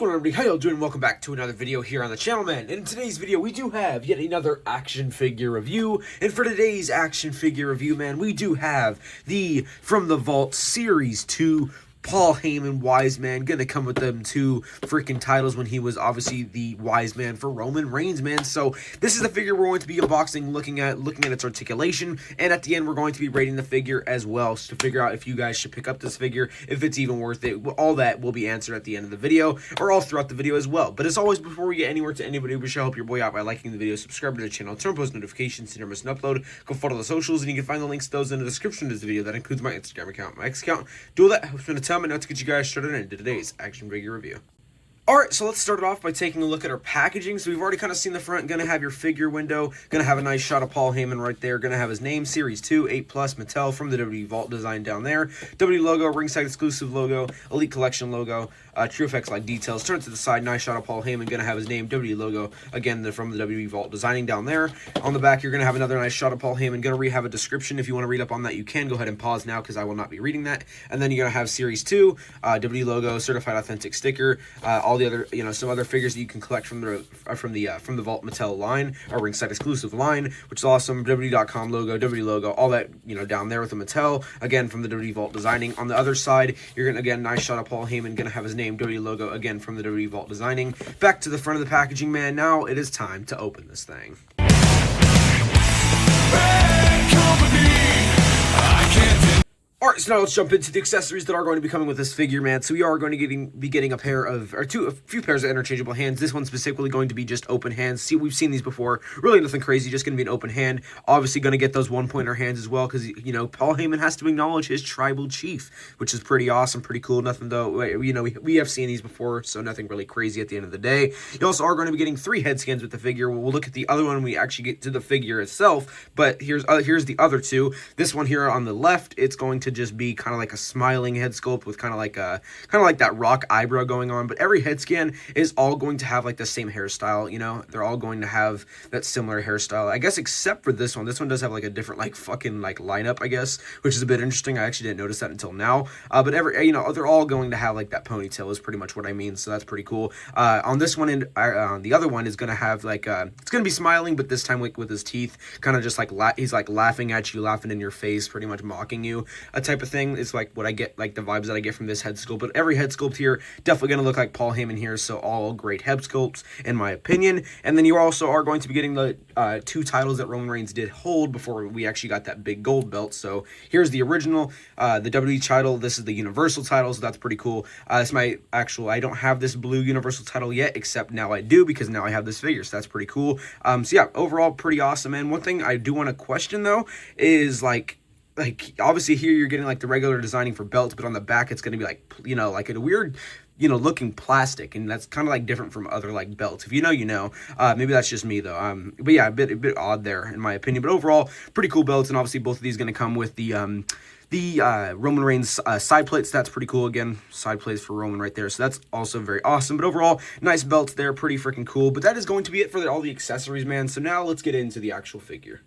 going on, everybody? How y'all doing? Welcome back to another video here on the channel, man. And in today's video, we do have yet another action figure review. And for today's action figure review, man, we do have the From the Vault Series 2 Paul Heyman Wise Man, gonna come with them two freaking titles when he was obviously the Wise Man for Roman Reigns, man. So this is the figure we're going to be unboxing, looking at its articulation, and at the end we're going to be rating the figure as well, so to figure out if you guys should pick up this figure, if it's even worth it. All that will be answered at the end of the video, or all throughout the video as well. But as always, before we get anywhere to anybody, we should help your boy out by liking the video, subscribe to the channel, turn post notifications so you never miss an upload, go follow the socials, and you can find the links to those in the description of this video. That includes my Instagram account, my X account. Do all that helps me to tell me now to get you guys started into today's action figure review. Alright, so let's start it off by taking a look at our packaging. So we've already kind of seen the front. Gonna have your figure window. Gonna have a nice shot of Paul Heyman right there. Gonna have his name, Series 2, 8+, Mattel, from the WWE Vault design down there. WWE logo, Ringside exclusive logo, Elite Collection logo, True Effects like details. Turn it to the side, nice shot of Paul Heyman. Gonna have his name, WWE logo, again, from the WWE Vault designing down there. On the back, you're gonna have another nice shot of Paul Heyman. Gonna have a description. If you want to read up on that, you can. Go ahead and pause now, because I will not be reading that. And then you're gonna have Series 2, WWE logo, certified authentic sticker, all the other, some other figures that you can collect from the Vault Mattel line, or Ringside exclusive line, which is awesome. WWE.com logo, WWE logo, all that, down there with the Mattel, again, from the WWE Vault designing. On the other side, you're gonna, again, nice shot of Paul Heyman, gonna have his name, WWE logo, again, from the WWE Vault designing. Back to the front of the packaging, man. Now it is time to open this thing. Alright, so now let's jump into the accessories that are going to be coming with this figure, man. So we are going to be getting a few pairs of interchangeable hands. This one's specifically going to be just open hands. See, we've seen these before. Really nothing crazy, just going to be an open hand. Obviously going to get those one-pointer hands as well, because, Paul Heyman has to acknowledge his tribal chief, which is pretty awesome, pretty cool. Nothing, though, we have seen these before, so nothing really crazy at the end of the day. You also are going to be getting 3 head scans with the figure. We'll look at the other one when we actually get to the figure itself, but here's the other two. This one here on the left, it's going to just be kind of like a smiling head sculpt with kind of like that rock eyebrow going on, but every head scan is all going to have like the same hairstyle. They're all going to have that similar hairstyle, I guess, except for this one. This one does have like a different fucking lineup, I guess, which is a bit interesting. I actually didn't notice that until now, but they're all going to have like that ponytail is pretty much what I mean, so that's pretty cool. On this one, and the other one is going to have like it's going to be smiling, but this time with his teeth kind of just like he's like laughing at you, laughing in your face, pretty much mocking you, a type of thing. It's like what I get, like the vibes that I get from this head sculpt. But every head sculpt here definitely going to look like Paul Heyman here, so all great head sculpts in my opinion. And then you also are going to be getting the 2 titles that Roman Reigns did hold before we actually got that big gold belt. So here's the original, the WWE title. This is the Universal title, so that's pretty cool. This my actual, I don't have this blue Universal title yet, except now I do, because now I have this figure, so that's pretty cool. So yeah, overall pretty awesome. And one thing I do want to question though is like obviously here you're getting like the regular designing for belts, but on the back it's going to be like, like a weird, looking plastic, and that's kind of like different from other like belts. If you know, maybe that's just me though. But yeah, a bit odd there in my opinion, but overall pretty cool belts. And obviously both of these going to come with the Roman Reigns side plates. That's pretty cool. Again, side plates for Roman right there, so that's also very awesome. But overall, nice belts there, pretty freaking cool. But that is going to be it for all the accessories, man. So now let's get into the actual figure.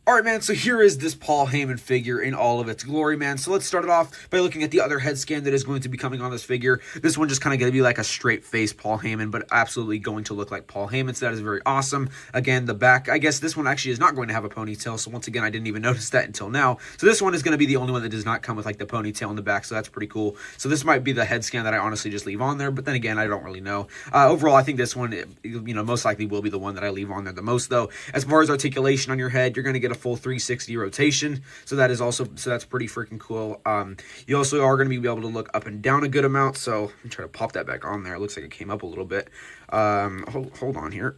Alright, man, so here is this Paul Heyman figure in all of its glory, man. So let's start it off by looking at the other head scan that is going to be coming on this figure. This one just kind of going to be like a straight face Paul Heyman, but absolutely going to look like Paul Heyman, so that is very awesome. Again, the back, I guess this one actually is not going to have a ponytail, so once again, I didn't even notice that until now. So this one is going to be the only one that does not come with like the ponytail in the back, so that's pretty cool. So this might be the head scan that I honestly just leave on there, but then again, I don't really know. Overall, I think this one, most likely will be the one that I leave on there the most, though. As far as articulation on your head, you're going to get a full 360 rotation, so that's pretty freaking cool. You also are going to be able to look up and down a good amount, so let me try to pop that back on there. It looks like it came up a little bit. Hold on here.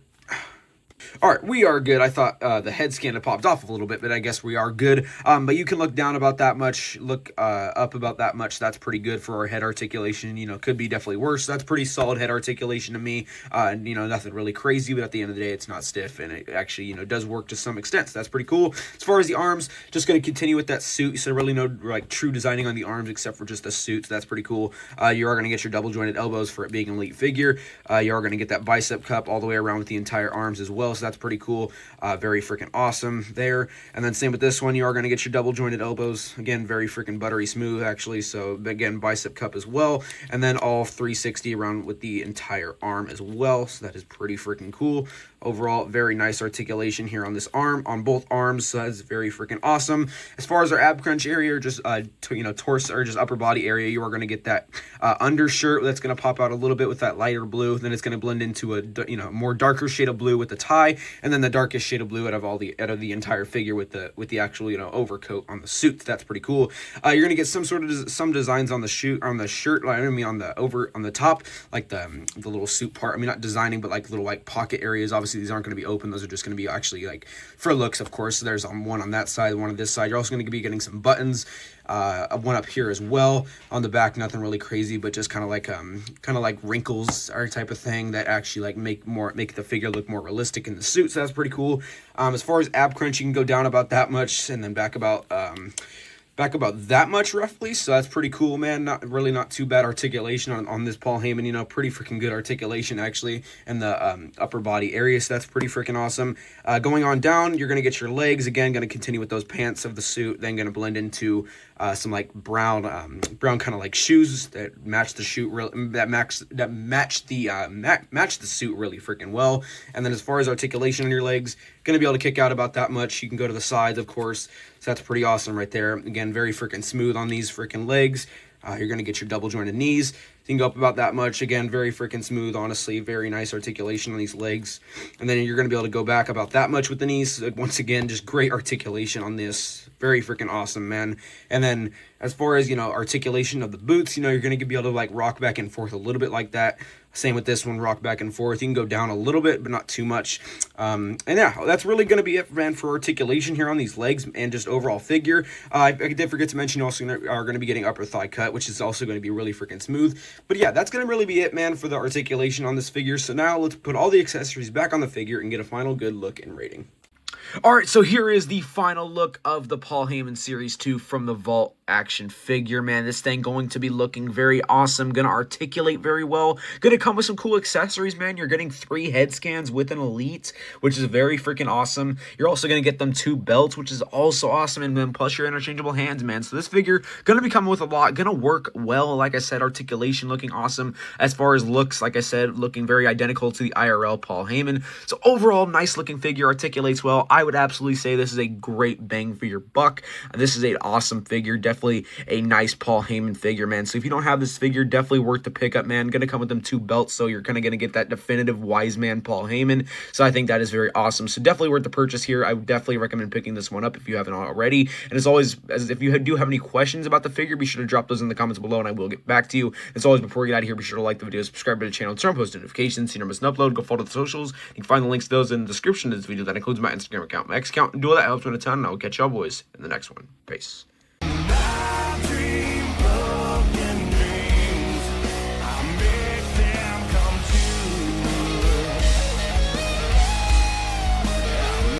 Alright, we are good. I thought the head scan had popped off a little bit, but I guess we are good. But you can look down about that much, look up about that much. That's pretty good for our head articulation. Could be definitely worse. That's pretty solid head articulation to me. Nothing really crazy, but at the end of the day, it's not stiff, and it actually, does work to some extent. So that's pretty cool. As far as the arms, just going to continue with that suit. So really no like true designing on the arms except for just the suit. So that's pretty cool. You are going to get your double jointed elbows for it being an elite figure. You are going to get that bicep cup all the way around with the entire arms as well. so that's pretty cool. Very freaking awesome there. And then same with this one, you are going to get your double jointed elbows. Again, very freaking buttery smooth, actually. So again, bicep cup as well. And then all 360 around with the entire arm as well. So that is pretty freaking cool. Overall, very nice articulation here on this arm, on both arms. So that's very freaking awesome. As far as our ab crunch area, or just torso or just upper body area, you are going to get that undershirt that's going to pop out a little bit with that lighter blue. Then it's going to blend into a more darker shade of blue with the tie, and then the darkest shade of blue out of the entire figure with the actual overcoat on the suit. That's pretty cool. You're going to get some designs on the shirt. On the top, like the little suit part. I mean, not designing, but like little like pocket areas. Obviously, these aren't going to be open. Those are just going to be actually like for looks, of course. So there's one on that side, one on this side. You're also going to be getting some buttons, one up here as well. On the back, nothing really crazy, but just kind of like wrinkles or type of thing that actually like make the figure look more realistic in the suit. So that's pretty cool. As far as ab crunch, you can go down about that much and then back about that much roughly. So that's pretty cool, man. Not too bad articulation on this Paul Heyman. Pretty freaking good articulation actually in the upper body area. So that's pretty freaking awesome. Going on down, you're gonna get your legs again. Gonna continue with those pants of the suit. Then gonna blend into some like brown kind of like shoes that match the suit match the suit really freaking well. And then as far as articulation on your legs, gonna be able to kick out about that much. You can go to the sides, of course. So that's pretty awesome right there. Again, very freaking smooth on these freaking legs. You're going to get your double jointed knees. You can go up about that much. Again, very freaking smooth, honestly. Very nice articulation on these legs. And then you're going to be able to go back about that much with the knees. Once again, just great articulation on this. Very freaking awesome, man. And then as far as, articulation of the boots, you're going to be able to like rock back and forth a little bit like that. Same with this one, rock back and forth. You can go down a little bit, but not too much. And yeah, that's really going to be it, man, for articulation here on these legs and just overall figure. I did forget to mention you also are going to be getting upper thigh cut, which is also going to be really freaking smooth. But yeah, that's going to really be it, man, for the articulation on this figure. So now let's put all the accessories back on the figure and get a final good look and rating. All right, so here is the final look of the Paul Heyman Series 2 from the Vault action figure, man. This thing going to be looking very awesome, gonna articulate very well, gonna come with some cool accessories, man. You're getting 3 head scans with an Elite, which is very freaking awesome. You're also gonna get them 2 belts, which is also awesome, and then plus your interchangeable hands, man. So this figure gonna be coming with a lot, gonna work well. Like I said, articulation looking awesome. As far as looks, like I said, looking very identical to the IRL Paul Heyman. So overall, nice looking figure, articulates well. I would absolutely say this is a great bang for your buck. This is an awesome figure, definitely a nice Paul Heyman figure, man. So if you don't have this figure, definitely worth the pickup, man. Gonna come with them 2 belts, so you're kind of gonna get that definitive wise man Paul Heyman. So I think that is very awesome. So definitely worth the purchase here. I would definitely recommend picking this one up if you haven't already. And as always, if you do have any questions about the figure, be sure to drop those in the comments below, and I will get back to you. As always, before we get out of here, be sure to like the video, subscribe to the channel, turn on post notifications, so you never miss an upload. Go follow the socials. You can find the links to those in the description of this video. That includes my Instagram account, my X account, and do all that helps me a ton. And I will catch y'all boys in the next one. Peace.